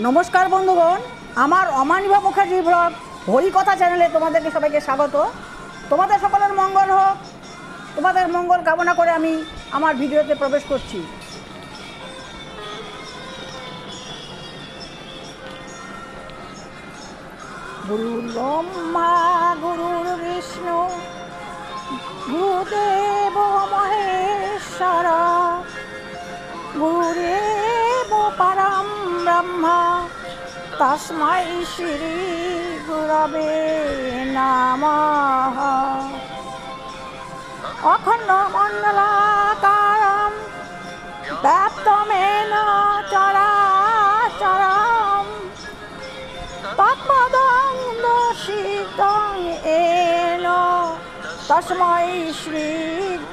নমস্কার বন্ধুগণ, আমার অমানিভা মুখার্জি ব্লগ হরিকথা চ্যানেলে তোমাদেরকে সবাইকে স্বাগত। তোমাদের সকলের মঙ্গল হোক, তোমাদের মঙ্গল কামনা করে আমি আমার ভিডিওতে প্রবেশ করছি। গুরুর ব্রহ্মা গুরুর বিষ্ণু গুরুদেব মহেশ্বর গুরুদেব পরম ব্রহ্মা তস্मै শ্রী গুরবে নমঃ। অখণ্ড মণ্ডলাকারম ব্যাপ্তমেন চরাচরম তৎপদং দর্শিতং येन তস্मै শ্রী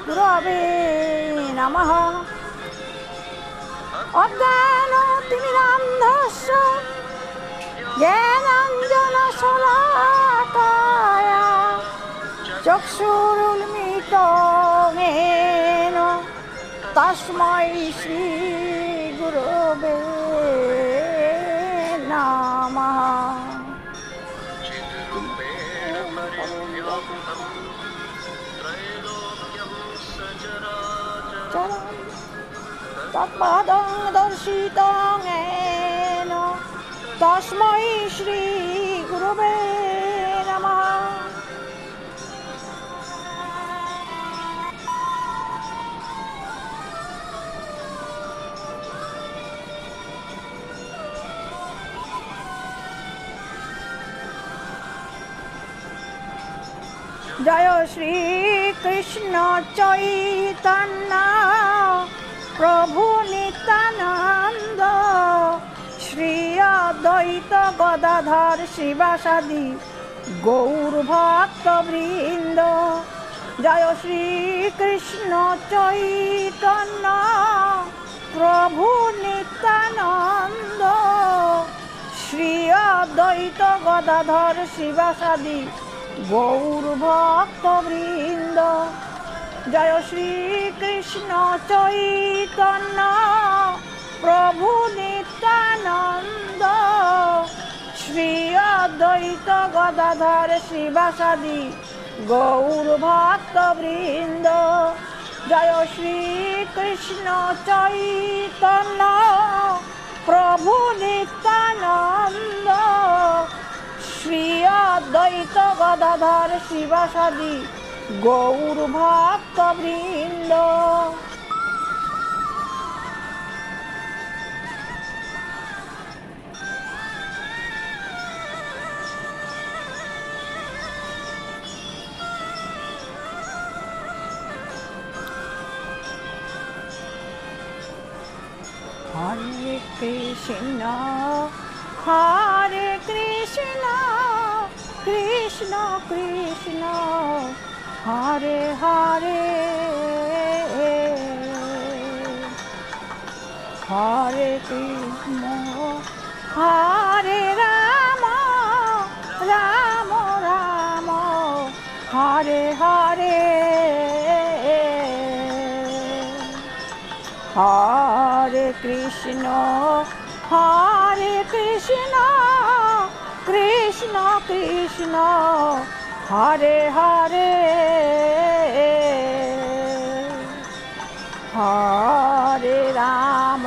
গুরবে নমঃ। অজ্ঞানতিমিরান্ধস্য জ্ঞানাঞ্জনশলাকায়া চক্ষুरुन्मीलितं येन তস্मै শ্রী গুরবে নমঃ। তৎপদং দর্শিতং येन তস্मै শ্রী গুরবে নমঃ। জয় শ্রী কৃষ্ণ চৈতন্য প্রভু নিত্যানন্দ শ্রী অদ্বৈত গদাধর শিবাসাদি গৌর ভক্তবৃন্দ। জয় শ্রী কৃষ্ণ চৈতন্য প্রভু নিত্যানন্দ শ্রী অদ্বৈত গদাধর শিবাসাদি গৌর ভক্তবৃন্দ। জয় শ্রী কৃষ্ণ চৈতন্য প্রভু নিত্যানন্দ শ্রী অদ্বৈত গদাধর শিবাসাদি গৌর ভক্তবৃন্দ। জয় শ্রী কৃষ্ণ চৈতন্য প্রভু নিত্যানন্দ শ্রী অদ্বৈত গদাধর শিবাসাদি গৌর ভক্তবৃন্দ। হরে কৃষ্ণ হরে কৃষ্ণ কৃষ্ণ কৃষ্ণ হরে হরে হরে কৃষ্ণ হরে রাম রাম রাম হরে হরে হরে কৃষ্ণ কৃষ্ণ কৃষ্ণ হরে হরে হরে রাম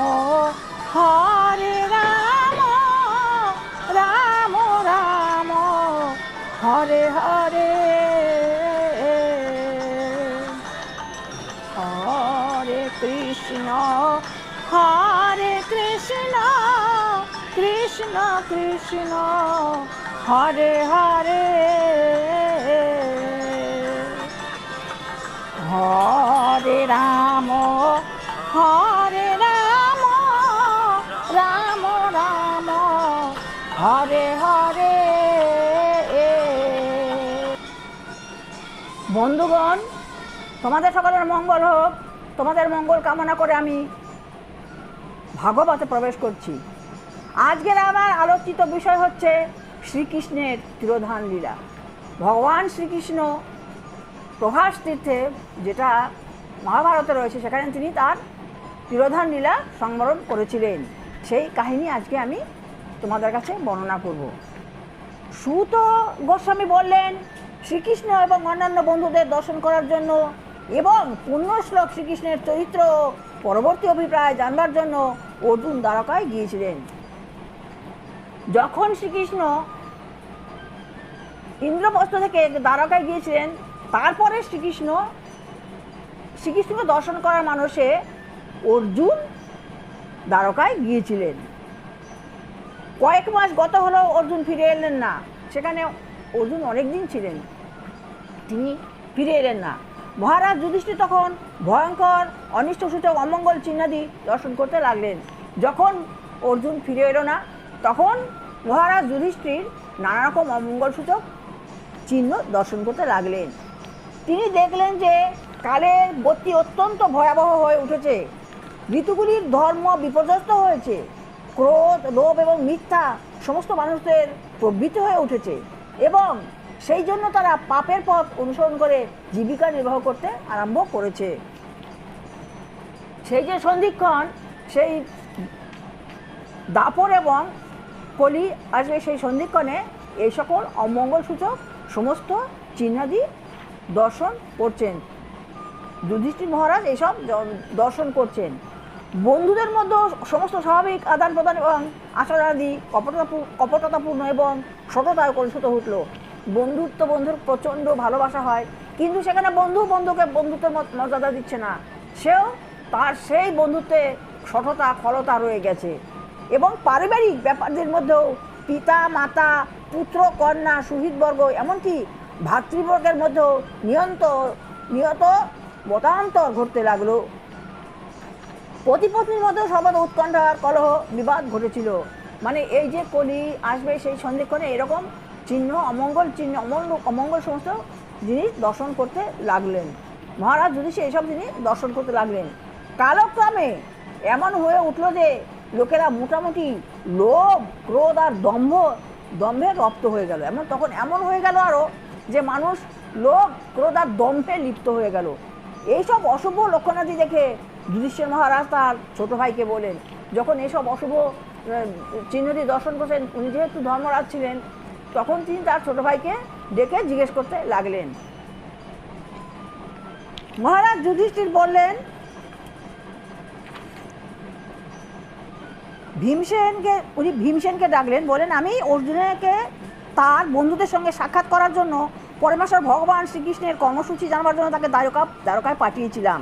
রাম রাম হরে হরে হরে কৃষ্ণ কৃষ্ণ কৃষ্ণ হরে হরে হরে রাম রাম রাম হরে হরে। বন্ধুগণ, তোমাদের সকলের মঙ্গল হোক, তোমাদের মঙ্গল কামনা করে আমি ভাগবতে প্রবেশ করছি। আজকের আমার আলোচিত বিষয় হচ্ছে শ্রীকৃষ্ণের তিরোধান লীলা। ভগবান শ্রীকৃষ্ণ প্রভাস তীর্থে, যেটা মহাভারতে রয়েছে, সেখানে তিনি তার তিরোধান লীলা সংবরণ করেছিলেন। সেই কাহিনী আজকে আমি তোমাদের কাছে বর্ণনা করব। সুত গোস্বামী বললেন, শ্রীকৃষ্ণ এবং অন্যান্য বন্ধুদের দর্শন করার জন্য এবং পূর্ণ শ্লোক শ্রীকৃষ্ণের চরিত্র পরবর্তী অভিপ্রায় জানবার জন্য অর্জুন দ্বারকায় গিয়েছিলেন। যখন শ্রীকৃষ্ণ ইন্দ্রপ্রস্থ থেকে দ্বারকায় গিয়েছিলেন, তারপরে শ্রীকৃষ্ণকে দর্শন করার মানসে অর্জুন দ্বারকায় গিয়েছিলেন। কয়েক মাস গত হলেও অর্জুন ফিরে এলেন না। সেখানে অর্জুন অনেক দিন ছিলেন, তিনি ফিরে এলেন না। মহারাজ যুধিষ্ঠির তখন ভয়ঙ্কর অনিষ্টসূচক অমঙ্গল চিহ্নাদি দর্শন করতে লাগলেন। যখন অর্জুন ফিরে এলো না, তখন মহারাজ যুধিষ্ঠির নানা রকম অমঙ্গলসূচক চিহ্ন দর্শন করতে লাগলেন। তিনি দেখলেন যে কালের গতি অত্যন্ত ভয়াবহ হয়ে উঠেছে, ঋতুগুলির ধর্ম বিপর্যস্ত হয়েছে, ক্রোধ, লোভ এবং মিথ্যা সমস্ত মানুষদের প্রবৃত্তি হয়ে উঠেছে এবং সেই জন্য তারা পাপের পথ অনুসরণ করে জীবিকা নির্বাহ করতে আরম্ভ করেছে। সেই যে সন্ধিক্ষণ, সেই দাপর এবং কলি আসবে, সেই সন্ধিক্ষণে এই সকল অমঙ্গলসূচক সমস্ত চিহ্নাদি দর্শন করছেন। যুধিষ্ঠির মহারাজ এইসব দর্শন করছেন। বন্ধুদের মধ্যে সমস্ত স্বাভাবিক আদান প্রদান এবং আচরণাদি কপটতাপূর্ণ এবং সততায় কলুষিত উঠল। বন্ধুর প্রচণ্ড ভালোবাসা হয়, কিন্তু সেখানে বন্ধুকে বন্ধুত্বের মর্যাদা দিচ্ছে না, সেও তার সেই বন্ধুত্বে সততা খলতা রয়ে গেছে। এবং পারিবারিক ব্যাপারদের মধ্যেও পিতা মাতা, পুত্র কন্যা, সুহৃদবর্গ, এমনকি ভাতৃবর্গের মধ্যেও নিয়ত মতান্তর ঘটতে লাগলো। পতিপত্নীর মধ্যেও সর্বদা উৎকণ্ঠার কলহ বিবাদ ঘটেছিল। মানে এই যে কলি আসবে, সেই সন্ধিক্ষণে এরকম চিহ্ন, অমঙ্গল সমস্ত জিনিস দর্শন করতে লাগলেন। মহারাজ যুধিষ্ঠির এইসব জিনিস দর্শন করতে লাগলেন। কালক্রমে এমন হয়ে উঠল যে লোকেরা মোটামুটি লোভ, ক্রোধ আর দম্ভে রপ্ত হয়ে গেল। তখন এমন হয়ে গেল আরও যে মানুষ লোভ, ক্রোধ আর দম্ভে লিপ্ত হয়ে গেল। এইসব অশুভ লক্ষণাদি দেখে যুধিষ্ঠির মহারাজ তার ছোট ভাইকে বলেন, যখন এইসব অশুভ চিহ্নটি দর্শন করছেন, উনি যেহেতু ধর্মরাজ ছিলেন, তখন তিনি তার ছোট ভাইকে ডেকে জিজ্ঞেস করতে লাগলেন। মহারাজ যুধিষ্ঠির বললেন, ভীমসেনকে ডাকলেন, বলেন, আমি অর্জুনকে তার বন্ধুদের সঙ্গে সাক্ষাৎ করার জন্য পরমেশ্বর ভগবান শ্রীকৃষ্ণের কর্মসূচি জানবার জন্য তাকে দ্বারকায় পাঠিয়েছিলাম,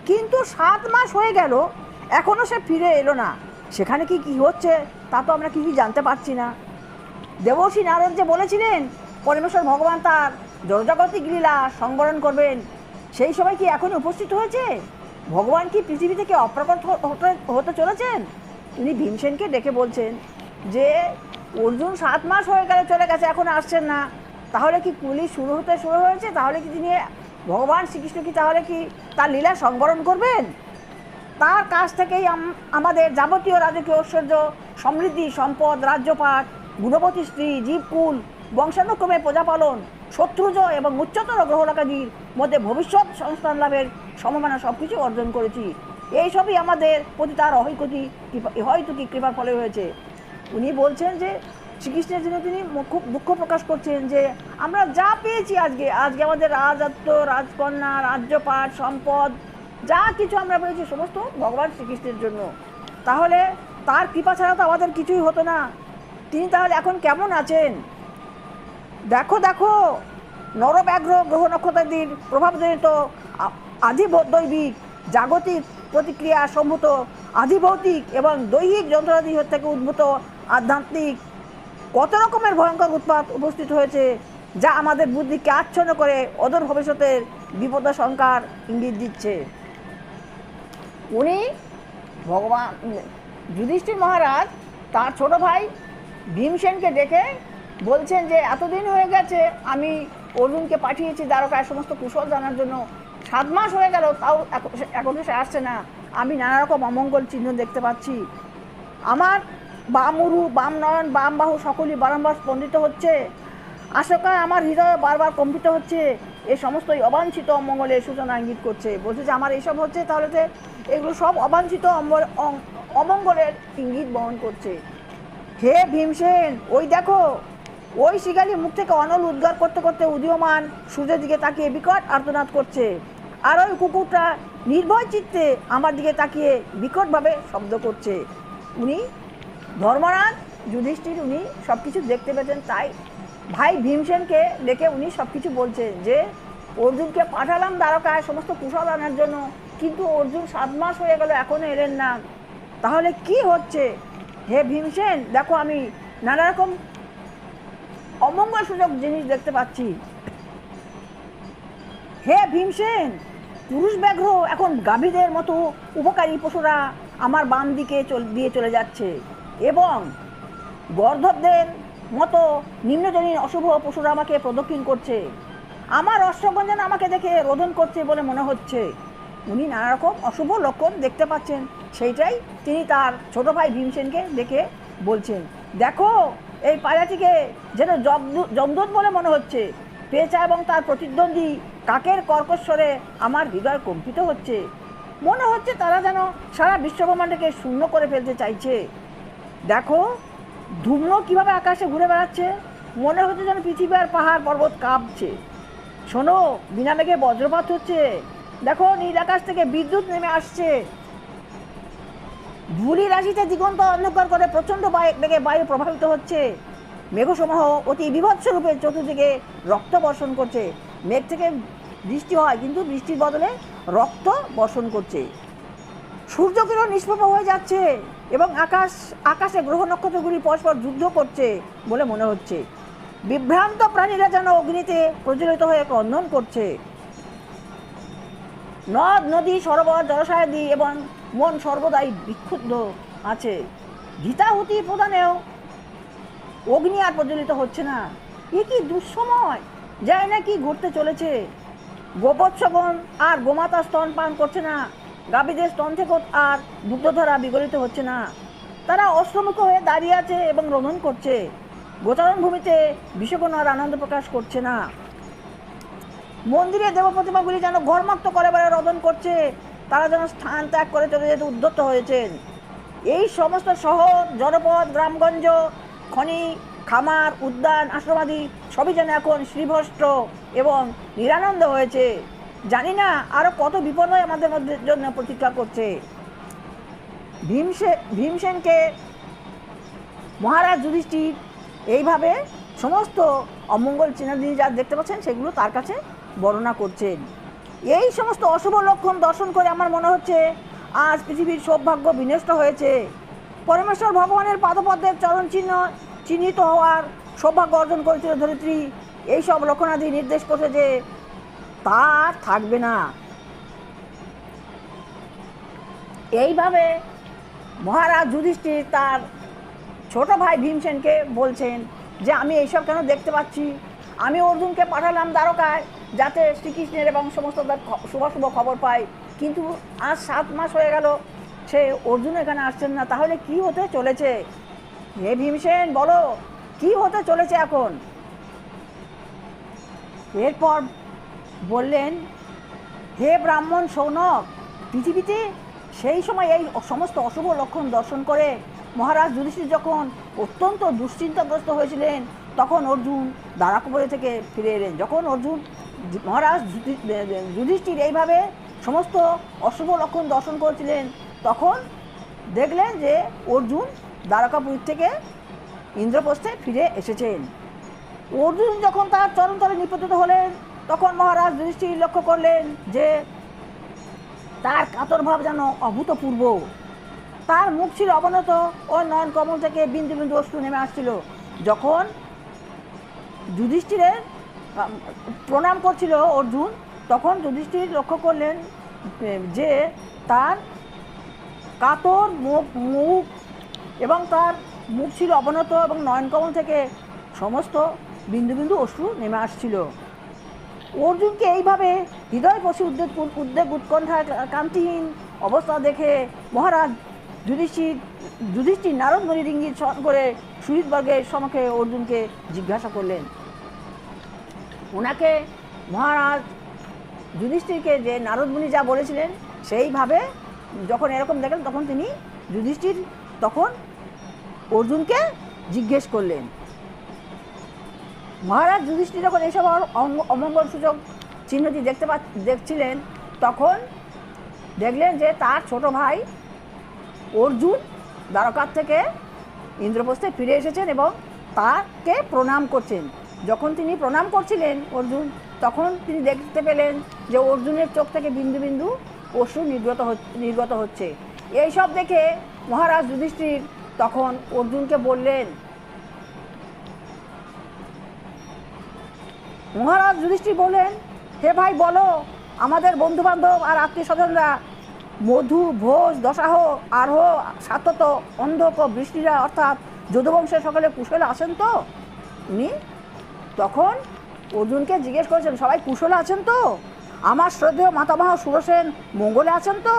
কিন্তু 7 মাস হয়ে গেল, এখনও সে ফিরে এলো না। সেখানে কি হচ্ছে তা তো আমরা কিছুই জানতে পারছি না। দেবর্ষি নারদ যে বলেছিলেন পরমেশ্বর ভগবান তার জড়জাগতিক লীলা সংবরণ করবেন, সেই সময় কি এখনই উপস্থিত হয়েছে? ভগবান কি পৃথিবী থেকে অপ্রকট হতে চলেছেন? তিনি ভীমসেনকে ডেকে বলছেন যে অর্জুন 7 মাস হয়ে গেলে চলে গেছে, এখন আসছেন না। তাহলে কি কুলি শুরু হয়েছে? তাহলে কি তিনি ভগবান শ্রীকৃষ্ণ কি তাহলে কি তার লীলা সংবরণ করবেন? তার কাছ থেকেই আমাদের যাবতীয় রাজকীয় ঐশ্বর্য, সমৃদ্ধি, সম্পদ, রাজ্যপাট, গুণবতী স্ত্রী, জীবকুল, বংশানুক্রমে প্রজাপালন, শত্রুজয় এবং উচ্চতর গ্রহলোকাদির মধ্যে ভবিষ্যৎ সংস্থান লাভের সম্ভাবনা সব কিছু অর্জন করেছি। এইসবই আমাদের প্রতি তার অহৈতুকী কৃপার ফলে হয়েছে। উনি বলছেন যে শ্রীকৃষ্ণের জন্য তিনি খুব দুঃখ প্রকাশ করছেন যে আমরা যা পেয়েছি আজকে আমাদের রাজত্ব, রাজকন্যা, রাজ্যপাট, সম্পদ, যা কিছু আমরা পেয়েছি সমস্ত ভগবান শ্রীকৃষ্ণের জন্য। তাহলে তার কৃপা ছাড়া তো আমাদের কিছুই হতো না। তিনি তাহলে এখন কেমন আছেন? দেখো নরব্যাঘ্র গ্রহ নক্ষত্রাদির প্রভাবজনিত আধিদৈবিক জাগতিক প্রতিক্রিয়া সম্ভূত আধিভৌতিক এবং দৈহিক যন্ত্রাদি থেকে উদ্ভূত আধ্যাত্মিক কত রকমের ভয়ঙ্কর উৎপাত উপস্থিত হয়েছে, যা আমাদের বুদ্ধিকে আচ্ছন্ন করে অদূর ভবিষ্যতের বিপদাশঙ্কার ইঙ্গিত দিচ্ছে। উনি ভগবান যুধিষ্ঠির মহারাজ তার ছোট ভাই ভীমসেনকে ডেকে বলছেন যে এতদিন হয়ে গেছে, আমি অর্জুনকে পাঠিয়েছি দ্বারকায় সমস্ত কুশল জানার জন্য, 7 মাস হয়ে গেল, তাও এখনো সে আসছে না। আমি নানা রকম অমঙ্গল চিহ্ন দেখতে পাচ্ছি। আমার বাম উরু, বাম নয়ন, বাম বাহু সকলই বারংবার স্পন্দিত হচ্ছে। আশঙ্কায় আমার হৃদয় বারবার কম্পিত হচ্ছে। এই সমস্তই অবাঞ্ছিত অমঙ্গলের সূচনা ইঙ্গিত করছে। বলছে যে আমার এইসব হচ্ছে, তাহলে এগুলো সব অবাঞ্ছিত অমঙ্গলের ইঙ্গিত বহন করছে। হে ভীমসেন, ওই দেখো, ওই শিকারী মুখ থেকে অনল উদ্গার করতে করতে উদীয়মান সূর্যের দিকে তাকিয়ে বিকট আর্তনাদ করছে, আর ওই কুকুরটা নির্ভয় চিত্তে আমার দিকে তাকিয়ে বিকটভাবে শব্দ করছে। উনি ধর্মরাজ যুধিষ্ঠির উনি সব কিছু দেখতে পেতেন, তাই ভাই ভীমসেনকে ডেকে উনি সব কিছু বলছেন যে অর্জুনকে পাঠালাম দ্বারকায় সমস্ত কুশল আনার জন্য, কিন্তু অর্জুন 7 মাস হয়ে গেল এখনও এলেন না, তাহলে কি হচ্ছে? হে ভীমসেন, দেখো আমি নানা রকম অমঙ্গলসূচক জিনিস দেখতে পাচ্ছি। হে ভীমসেন, পুরুষ ব্যাঘ্র এখন গাভীদের মতো উপকারী পশুরা আমার বাম দিকে দিয়ে চলে যাচ্ছে, এবং গর্ধবদের মতো নিম্নজনীন অশুভ পশুরা আমাকে প্রদক্ষিণ করছে। আমার অশ্বগণ যেন আমাকে দেখে রোদন করছে বলে মনে হচ্ছে। উনি নানা রকম অশুভ লক্ষণ দেখতে পাচ্ছেন, সেইটাই তিনি তার ছোট ভাই ভীমসেনকে দেখে বলছেন, দেখো এই পায়রাটিকে যেন যমদূত বলে মনে হচ্ছে। পেঁচা এবং তার প্রতিদ্বন্দ্বী কাকের কর্কশ্বরে আমার হৃদয় কম্পিত হচ্ছে। মনে হচ্ছে তারা যেন সারা বিশ্বব্রহ্মাণ্ডকে শূন্য করে ফেলতে চাইছে। দেখো ধূম্র কিভাবে আকাশে ঘুরে বেড়াচ্ছে, মনে হচ্ছে যেন পৃথিবী আর পাহাড় পর্বত কাঁপছে। শোনো, বিনা মেঘে বজ্রপাত হচ্ছে, দেখো নীল আকাশ থেকে বিদ্যুৎ নেমে আসছে। ধূলি রাশিতে দিগন্ত অন্ধকার করে প্রচণ্ড বেগে বায়ু প্রভাবিত হচ্ছে। মেঘসমূহ অতি বিভৎস রূপে চতুর্দিকে রক্ত বর্ষণ করছে। মেঘ থেকে বৃষ্টি হয়, কিন্তু বৃষ্টির বদলে রক্ত বর্ষণ করছে। সূর্যকিরণ নিষ্প্রভ হয়ে যাচ্ছে এবং আকাশে গ্রহ নক্ষত্রগুলি পরস্পর যুদ্ধ করছে বলে মনে হচ্ছে। বিভ্রান্ত প্রাণীরা যেন অগ্নিতে প্রজ্বলিত হয়ে ক্রন্দন করছে। নদ নদী সরোবর জলাশয়াদি এবং মন সর্বদাই বিক্ষুব্ধ আছে। গীতাহুতি প্রদানেও অগ্নি আর প্রজ্বলিত হচ্ছে না। এ কি দুঃসময়, যায় না কি ঘটতে চলেছে। গোবৎসগণ আর গোমাতা স্তন পান করছে না, গাভীদের স্তন থেকে আর দুগ্ধধারা বিগলিত হচ্ছে না। তারা অশ্রমুখ হয়ে দাঁড়িয়ে আছে এবং রোদন করছে। গোচারণ ভূমিতে বিশ্বগণ আর আনন্দ প্রকাশ করছে না। মন্দিরে দেবপ্রতিমাগুলি যেন ঘরমুক্ত করে বেড়ে রোদন করছে, তারা যেন স্থান ত্যাগ করে চলে যেতে উদ্যত হয়েছেন। এই সমস্ত শহর, জনপদ, গ্রামগঞ্জ, খনি, খামার, উদ্যান, আশ্রমাদি সবই যেন এখন শ্রীভস্ত্র এবং নিরানন্দ হয়েছে। জানি না আরও কত বিপর্যয় আমাদের মধ্যে জন্য প্রতীক্ষা করছে। ভীমসেনকে মহারাজ যুধিষ্ঠির এইভাবে সমস্ত অমঙ্গল চিহ্নাদি যা দেখতে পাচ্ছেন সেগুলো তার কাছে বর্ণনা করছেন। এই সমস্ত অশুভ লক্ষণ দর্শন করে আমার মনে হচ্ছে আজ পৃথিবীর সৌভাগ্য বিনষ্ট হয়েছে। পরমেশ্বর ভগবানের পাদপদ্মের চরণ চিহ্নিত হওয়ার সৌভাগ্য অর্জন করেছিল ধরিত্রী। এইসব লক্ষণাদি নির্দেশ করছে যে তা থাকবে না। এইভাবে মহারাজ যুধিষ্ঠির তার ছোট ভাই ভীমসেনকে বলছেন যে আমি এইসব কেন দেখতে পাচ্ছি। আমি অর্জুনকে পাঠালাম দ্বারকায় যাতে শ্রীকৃষ্ণের এবং সমস্ত শুভ খবর পাই, কিন্তু আজ 7 মাস হয়ে গেল সে অর্জুন এখানে আসছেন না। তাহলে কি হতে চলেছে? হে ভীমসেন, বলো কি হতে চলেছে এখন? এরপর বললেন, হে ব্রাহ্মণ শৌনক, পৃথিবীতে সেই সময় এই সমস্ত অশুভ লক্ষণ দর্শন করে মহারাজ যুধিষ্ঠির যখন অত্যন্ত দুশ্চিন্তাগ্রস্ত হয়েছিলেন, তখন অর্জুন দ্বারকাপুরী থেকে ফিরে এলেন। যখন মহারাজ যুধিষ্ঠির এইভাবে সমস্ত অশুভ লক্ষণ দর্শন করেছিলেন, তখন দেখলেন যে অর্জুন দ্বারকাপুরী থেকে ইন্দ্রপ্রস্থে ফিরে এসেছেন। অর্জুন যখন তার চরণতলে নিপতিত হলেন, তখন মহারাজ যুধিষ্ঠির লক্ষ্য করলেন যে তার কাতর ভাব যেন অভূতপূর্ব। তার মুখ ছিল অবনত ও নয়ন কমল থেকে বিন্দু বিন্দু অশ্রু নেমে আসছিল। যখন যুধিষ্ঠিরের প্রণাম করছিল অর্জুন, তখন যুধিষ্ঠির লক্ষ্য করলেন যে তার কাতর মুখ এবং তার মুখ ছিল অবনত এবং নয়নকমল থেকে সমস্ত বিন্দু বিন্দু অশ্রু নেমে আসছিল। অর্জুনকে এইভাবে হৃদয়পশী উদ্বেগ উৎকণ্ঠা কান্তিহীন অবস্থা দেখে মহারাজ যুধিষ্ঠির নারদ মুনির ইঙ্গিত স্মরণ করে সুহৃদবর্গের সমক্ষে অর্জুনকে জিজ্ঞাসা করলেন। ওনাকে মহারাজ যুধিষ্ঠিরকে যে নারদ মুনি যা বলেছিলেন সেইভাবে যখন এরকম দেখলেন, তখন তিনি যুধিষ্ঠির তখন অর্জুনকে জিজ্ঞেস করলেন। মহারাজ যুধিষ্ঠির যখন এইসব অমঙ্গল সূচক চিহ্নটি দেখছিলেন, তখন দেখলেন যে তার ছোট ভাই অর্জুন দ্বারকার থেকে ইন্দ্রপ্রস্থে ফিরে এসেছেন এবং তাকে প্রণাম করছেন। যখন তিনি প্রণাম করছিলেন অর্জুন, তখন তিনি দেখতে পেলেন যে অর্জুনের চোখ থেকে বিন্দু বিন্দু অশ্রু নির্গত হচ্ছে। এইসব দেখে মহারাজ যুধিষ্ঠির তখন অর্জুনকে বললেন, মহারাজ যুধিষ্ঠির বললেন, হে ভাই বলো, আমাদের বন্ধুবান্ধব আর আত্মীয় স্বজনরা মধু, ভোজ, দশাহ, আরোহ, সাতত, অন্ধক, বৃষ্টিরা অর্থাৎ যদুবংশের সকলে কুশলে আছেন তো? উনি তখন অর্জুনকে জিজ্ঞেস করেছেন, সবাই কুশলে আছেন তো? আমার শ্রদ্ধেয় মাতামহ সুরসেন মঙ্গলে আছেন তো?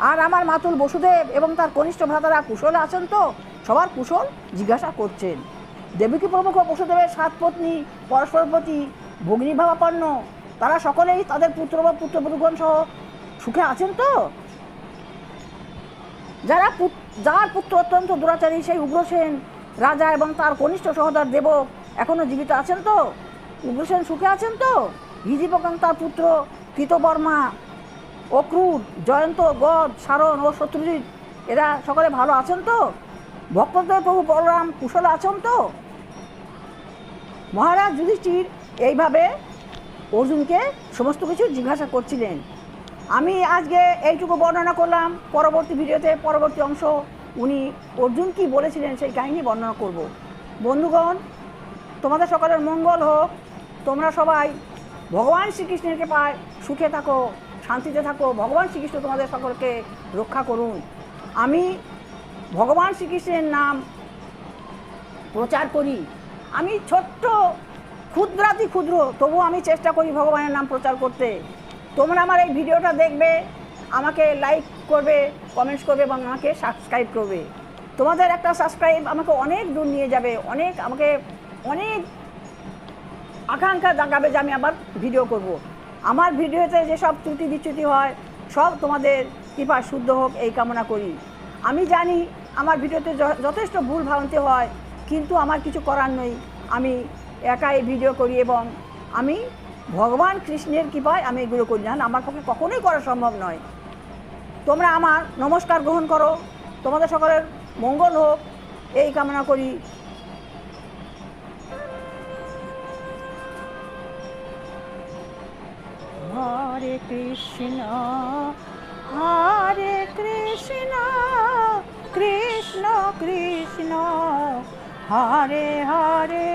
আর আমার মাতুল বসুদেব এবং তার কনিষ্ঠ ভ্রাতারা কুশলে আছেন তো? সবার কুশল জিজ্ঞাসা করছেন। দেবকী প্রমুখ বসুদেবের 7 পত্নী পরস্পর প্রতি ভগ্নীভাবাপন্ন, তারা সকলেই তাদের পুত্র বা পুত্রবধূগণ সহ সুখে আছেন তো? যার পুত্র অত্যন্ত দুরাচারী সেই উগ্রসেন রাজা এবং তার কনিষ্ঠ সহোদর দেবক এখনো জীবিত আছেন তো? উগ্রসেন সুখে আছেন তো? হিজিবক এবং তার পুত্র কৃতবর্মা, অক্রূর, জয়ন্ত, গদ, সারণ ও শত্রুজিৎ এরা সকলে ভালো আছেন তো? ভক্তদের প্রভু বলরাম কুশলে আছেন তো? মহারাজ যুধিষ্ঠির এইভাবে অর্জুনকে সমস্ত কিছু জিজ্ঞাসা করছিলেন। আমি আজকে এইটুকু বর্ণনা করলাম। পরবর্তী ভিডিওতে পরবর্তী অংশ উনি অর্জুন কি বলেছিলেন সেই কাহিনী বর্ণনা করব। বন্ধুগণ, তোমাদের সকলের মঙ্গল হোক। তোমরা সবাই ভগবান শ্রীকৃষ্ণের কৃপায় সুখে থাকো, শান্তিতে থাকো। ভগবান শ্রীকৃষ্ণ তোমাদের সকলকে রক্ষা করুন। আমি ভগবান শ্রীকৃষ্ণের নাম প্রচার করি। আমি ছোট্ট ক্ষুদ্রাতি ক্ষুদ্র, তবু আমি চেষ্টা করি ভগবানের নাম প্রচার করতে। তোমরা আমার এই ভিডিওটা দেখবে, আমাকে লাইক করবে, কমেন্টস করবে এবং আমাকে সাবস্ক্রাইব করবে। তোমাদের একটা সাবস্ক্রাইব আমাকে অনেক দূর নিয়ে যাবে, আমাকে অনেক আকাঙ্ক্ষা জাগাবে যে আমি আবার ভিডিও করব। আমার ভিডিওতে যেসব ত্রুটি বিচ্যুতি হয় সব তোমাদের কৃপা শুদ্ধ হোক এই কামনা করি। আমি জানি আমার ভিডিওতে যথেষ্ট ভুল ভ্রান্তি হয়, কিন্তু আমার কিছু করার নেই। আমি একাই ভিডিও করি এবং আমি ভগবান কৃষ্ণের কৃপায় আমি এগুলো করি না, আমার পক্ষে কখনোই করা সম্ভব নয়। তোমরা আমার নমস্কার গ্রহণ করো। তোমাদের সকলের মঙ্গল হোক এই কামনা করি। হরে কৃষ্ণ হরে কৃষ্ণ কৃষ্ণ কৃষ্ণ হরে হরে